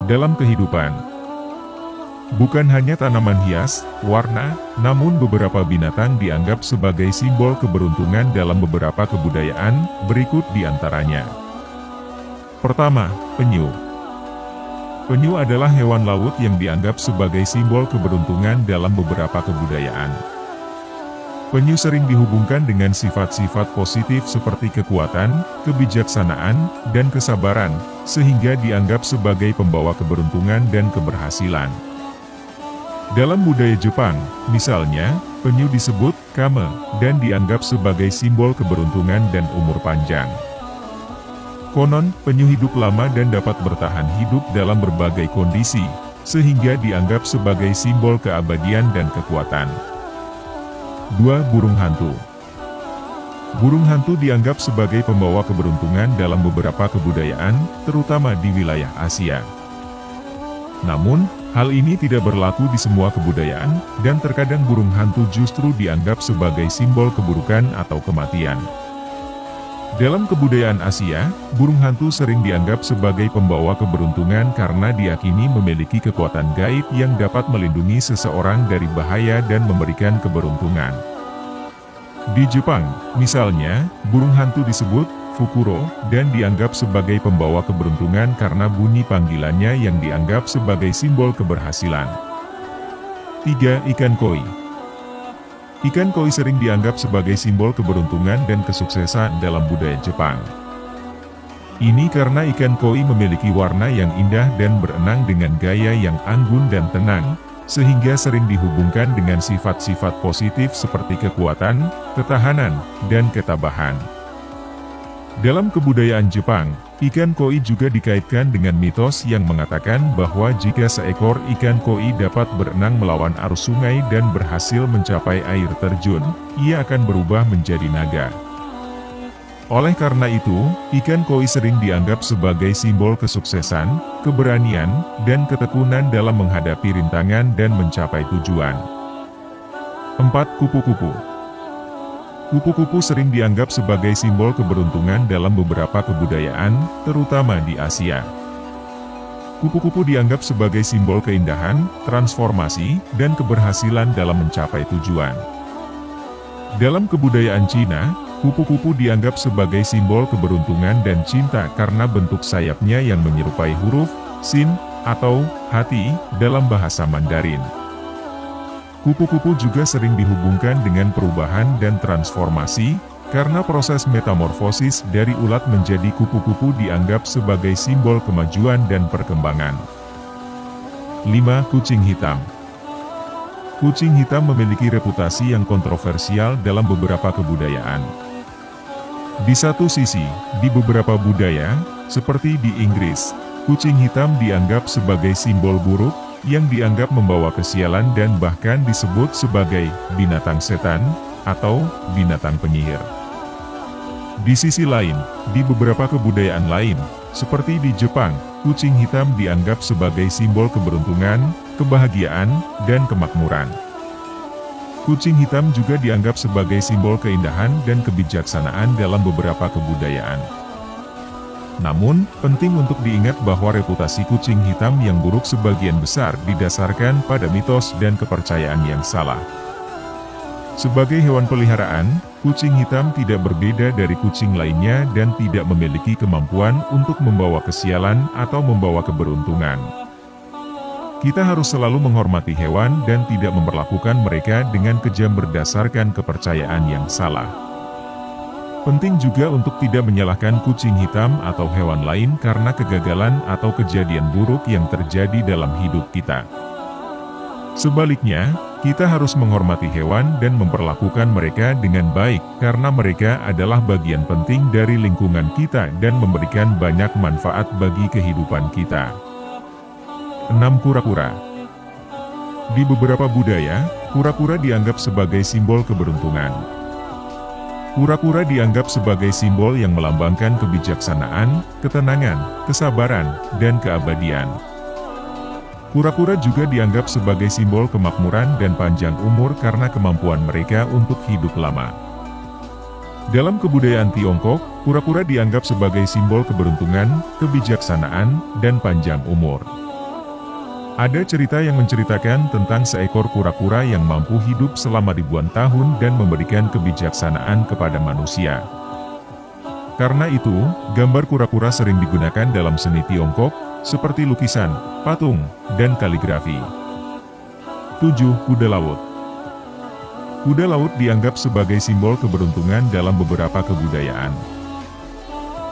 dalam kehidupan. Bukan hanya tanaman hias, warna, namun beberapa binatang dianggap sebagai simbol keberuntungan dalam beberapa kebudayaan, berikut di antaranya. Pertama, penyu. Penyu adalah hewan laut yang dianggap sebagai simbol keberuntungan dalam beberapa kebudayaan. Penyu sering dihubungkan dengan sifat-sifat positif seperti kekuatan, kebijaksanaan, dan kesabaran, sehingga dianggap sebagai pembawa keberuntungan dan keberhasilan. Dalam budaya Jepang, misalnya, penyu disebut kame, dan dianggap sebagai simbol keberuntungan dan umur panjang. Konon, penyu hidup lama dan dapat bertahan hidup dalam berbagai kondisi, sehingga dianggap sebagai simbol keabadian dan kekuatan. 2. Burung hantu. Burung hantu dianggap sebagai pembawa keberuntungan dalam beberapa kebudayaan, terutama di wilayah Asia. Namun, hal ini tidak berlaku di semua kebudayaan, dan terkadang burung hantu justru dianggap sebagai simbol keburukan atau kematian. Dalam kebudayaan Asia, burung hantu sering dianggap sebagai pembawa keberuntungan karena diyakini memiliki kekuatan gaib yang dapat melindungi seseorang dari bahaya dan memberikan keberuntungan. Di Jepang, misalnya, burung hantu disebut Fukuro, dan dianggap sebagai pembawa keberuntungan karena bunyi panggilannya yang dianggap sebagai simbol keberhasilan. 3. Ikan koi. Ikan koi sering dianggap sebagai simbol keberuntungan dan kesuksesan dalam budaya Jepang. Ini karena ikan koi memiliki warna yang indah dan berenang dengan gaya yang anggun dan tenang, sehingga sering dihubungkan dengan sifat-sifat positif seperti kekuatan, ketahanan, dan ketabahan. Dalam kebudayaan Jepang, ikan koi juga dikaitkan dengan mitos yang mengatakan bahwa jika seekor ikan koi dapat berenang melawan arus sungai dan berhasil mencapai air terjun, ia akan berubah menjadi naga. Oleh karena itu, ikan koi sering dianggap sebagai simbol kesuksesan, keberanian, dan ketekunan dalam menghadapi rintangan dan mencapai tujuan. 4. Kupu-kupu. Kupu-kupu sering dianggap sebagai simbol keberuntungan dalam beberapa kebudayaan, terutama di Asia. Kupu-kupu dianggap sebagai simbol keindahan, transformasi, dan keberhasilan dalam mencapai tujuan. Dalam kebudayaan Cina, kupu-kupu dianggap sebagai simbol keberuntungan dan cinta karena bentuk sayapnya yang menyerupai huruf Xin atau hati dalam bahasa Mandarin. Kupu-kupu juga sering dihubungkan dengan perubahan dan transformasi, karena proses metamorfosis dari ulat menjadi kupu-kupu dianggap sebagai simbol kemajuan dan perkembangan. 5. Kucing hitam. Kucing hitam memiliki reputasi yang kontroversial dalam beberapa kebudayaan. Di satu sisi, di beberapa budaya, seperti di Inggris, kucing hitam dianggap sebagai simbol buruk, yang dianggap membawa kesialan dan bahkan disebut sebagai binatang setan, atau binatang penyihir. Di sisi lain, di beberapa kebudayaan lain, seperti di Jepang, kucing hitam dianggap sebagai simbol keberuntungan, kebahagiaan, dan kemakmuran. Kucing hitam juga dianggap sebagai simbol keindahan dan kebijaksanaan dalam beberapa kebudayaan. Namun, penting untuk diingat bahwa reputasi kucing hitam yang buruk sebagian besar didasarkan pada mitos dan kepercayaan yang salah. Sebagai hewan peliharaan, kucing hitam tidak berbeda dari kucing lainnya dan tidak memiliki kemampuan untuk membawa kesialan atau membawa keberuntungan. Kita harus selalu menghormati hewan dan tidak memperlakukan mereka dengan kejam berdasarkan kepercayaan yang salah. Penting juga untuk tidak menyalahkan kucing hitam atau hewan lain karena kegagalan atau kejadian buruk yang terjadi dalam hidup kita. Sebaliknya, kita harus menghormati hewan dan memperlakukan mereka dengan baik karena mereka adalah bagian penting dari lingkungan kita dan memberikan banyak manfaat bagi kehidupan kita. 6. Kura-kura. Di beberapa budaya, kura-kura dianggap sebagai simbol keberuntungan. Kura-kura dianggap sebagai simbol yang melambangkan kebijaksanaan, ketenangan, kesabaran, dan keabadian. Kura-kura juga dianggap sebagai simbol kemakmuran dan panjang umur karena kemampuan mereka untuk hidup lama. Dalam kebudayaan Tiongkok, kura-kura dianggap sebagai simbol keberuntungan, kebijaksanaan, dan panjang umur. Ada cerita yang menceritakan tentang seekor kura-kura yang mampu hidup selama ribuan tahun dan memberikan kebijaksanaan kepada manusia. Karena itu, gambar kura-kura sering digunakan dalam seni Tiongkok, seperti lukisan, patung, dan kaligrafi. 7. Kuda laut. Kuda laut dianggap sebagai simbol keberuntungan dalam beberapa kebudayaan.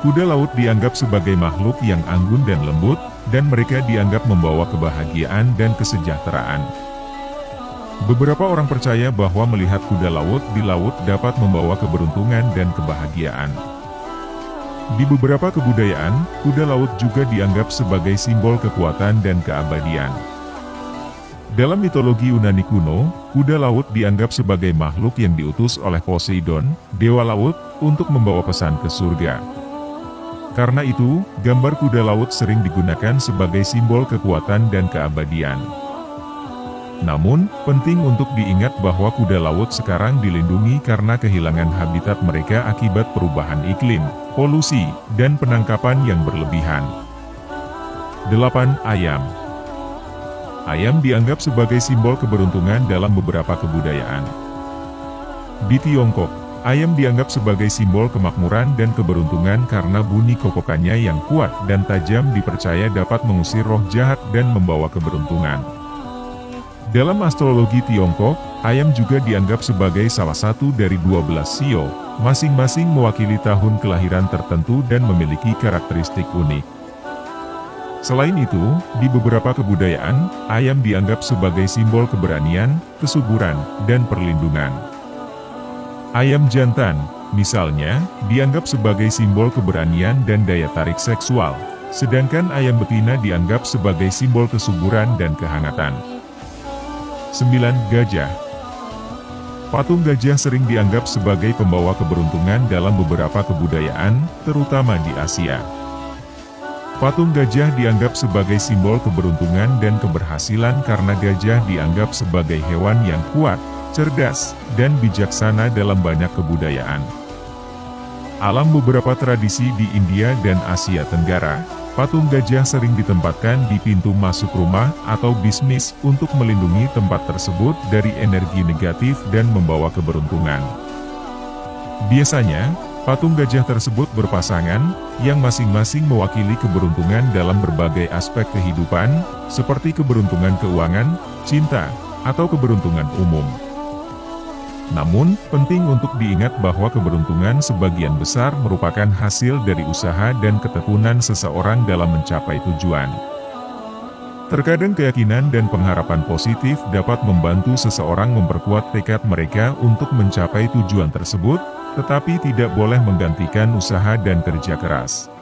Kuda laut dianggap sebagai makhluk yang anggun dan lembut, dan mereka dianggap membawa kebahagiaan dan kesejahteraan. Beberapa orang percaya bahwa melihat kuda laut di laut dapat membawa keberuntungan dan kebahagiaan. Di beberapa kebudayaan, kuda laut juga dianggap sebagai simbol kekuatan dan keabadian. Dalam mitologi Yunani kuno, kuda laut dianggap sebagai makhluk yang diutus oleh Poseidon, dewa laut, untuk membawa pesan ke surga. Karena itu, gambar kuda laut sering digunakan sebagai simbol kekuatan dan keabadian. Namun, penting untuk diingat bahwa kuda laut sekarang dilindungi karena kehilangan habitat mereka akibat perubahan iklim, polusi, dan penangkapan yang berlebihan. 8. Ayam. Ayam dianggap sebagai simbol keberuntungan dalam beberapa kebudayaan. Di Tiongkok, ayam dianggap sebagai simbol kemakmuran dan keberuntungan karena bunyi kokokannya yang kuat dan tajam dipercaya dapat mengusir roh jahat dan membawa keberuntungan. Dalam astrologi Tiongkok, ayam juga dianggap sebagai salah satu dari 12 sio, masing-masing mewakili tahun kelahiran tertentu dan memiliki karakteristik unik. Selain itu, di beberapa kebudayaan, ayam dianggap sebagai simbol keberanian, kesuburan, dan perlindungan. Ayam jantan, misalnya, dianggap sebagai simbol keberanian dan daya tarik seksual, sedangkan ayam betina dianggap sebagai simbol kesuburan dan kehangatan. 9. Gajah. Patung gajah sering dianggap sebagai pembawa keberuntungan dalam beberapa kebudayaan, terutama di Asia. Patung gajah dianggap sebagai simbol keberuntungan dan keberhasilan karena gajah dianggap sebagai hewan yang kuat, cerdas, dan bijaksana dalam banyak kebudayaan. Alam beberapa tradisi di India dan Asia Tenggara, patung gajah sering ditempatkan di pintu masuk rumah atau bisnis untuk melindungi tempat tersebut dari energi negatif dan membawa keberuntungan. Biasanya, patung gajah tersebut berpasangan, yang masing-masing mewakili keberuntungan dalam berbagai aspek kehidupan, seperti keberuntungan keuangan, cinta, atau keberuntungan umum. Namun, penting untuk diingat bahwa keberuntungan sebagian besar merupakan hasil dari usaha dan ketekunan seseorang dalam mencapai tujuan. Terkadang keyakinan dan pengharapan positif dapat membantu seseorang memperkuat tekad mereka untuk mencapai tujuan tersebut, tetapi tidak boleh menggantikan usaha dan kerja keras.